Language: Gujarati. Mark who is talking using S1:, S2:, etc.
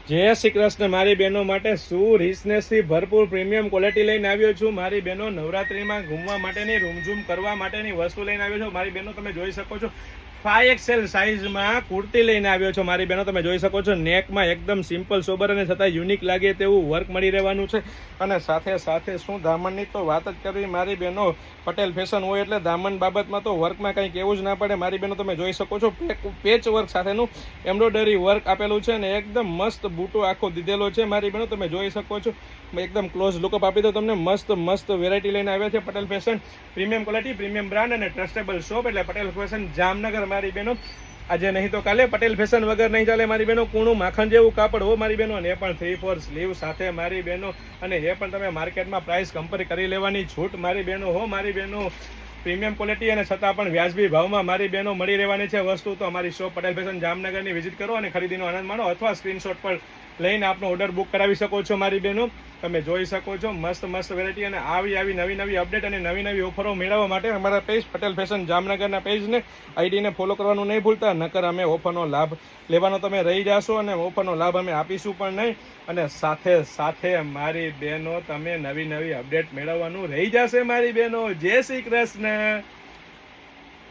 S1: જય શ્રી કૃષ્ણ મારી બહેનો માટે શું રિચનેસથી ભરપૂર પ્રીમિયમ ક્વોલિટી લઈને આવ્યો છું। મારી બહેનો નવરાત્રીમાં ઘૂમવા માટેની રૂમઝૂમ કરવા માટેની વસ્તુ લઈને આવ્યો છું। મારી બહેનો તમે જોઈ શકો છો 5XL સાઇઝમાં કુર્તી લઈને આવ્યો છો। મારી બહેનો તમે જોઈ શકો છો નેકમાં એકદમ સિમ્પલ સોબર અને છતાં યુનિક લાગે તેવું વર્ક મળી રહેવાનું છે। અને સાથે સાથે શું દામનની તો વાત જ કરવી મારી બહેનો, પટેલ ફેશન હોય એટલે દામન બાબતમાં તો વર્કમાં કંઈ કહેવું જ ના પડે। મારી બહેનો તમે જોઈ શકો છો પેચ વર્ક સાથેનું એમ્બ્રોઇડરી વર્ક આપેલું છે અને એકદમ મસ્ત બૂટો આખો દીધેલો છે। મારી બહેનો તમે જોઈ શકો છો એકદમ ક્લોઝ લુકઅપ આપી દો તમને। મસ્ત મસ્ત વેરાયટી લઈને આવ્યા છે Patel fashion, premium quality, premium brand અને ટ્રસ્ટેબલ શોપ એટલે પટેલ ફેશન જામનગર। મારી બહેનો આજે નહીં તો કાલે પટેલ ફેશન વગર નહીં ચાલે મારી બહેનો। કૂણું માખણ જેવું કાપડ હો મારી બહેનો, અને એ પણ 3/4 સ્લીવ સાથે મારી બહેનો, અને એ પણ તમે માર્કેટમાં પ્રાઇસ કમ્પેર કરી લેવાની છૂટ મારી બહેનો હો મારી બહેનો। પ્રીમિયમ ક્વોલિટી અને છતાં પણ વ્યાજબી ભાવમાં મારી બહેનો મળી રહેવાની છે વસ્તુ। તો અમારી શોપ પટેલ ફેશન જામનગરની વિઝિટ કરો અને ખરીદીનો આનંદ માણો, અથવા સ્ક્રીનશોટ પર લઈને આપનો ઓર્ડર બુક કરાવી શકો છો મારી બહેનો। તમે જોઈ શકો છો મસ્ત મસ્ત વેરાયટી અને આવી નવી અપડેટ અને નવી ઓફરો મેળવવા માટે અમારા પેજ પટેલ ફેશન જામનગરના પેજને આઈડીને ફોલો કરવાનું નહીં ભૂલતા, નકર અમે ઓફરનો લાભ લેવાનો તમે રહી જશો અને ઓફરનો લાભ અમે આપીશું પણ નહીં। અને સાથે સાથે મારી બહેનો તમે નવી અપડેટ મેળવવાનું રહી જશે મારી બહેનો। જય શ્રી કૃષ્ણ।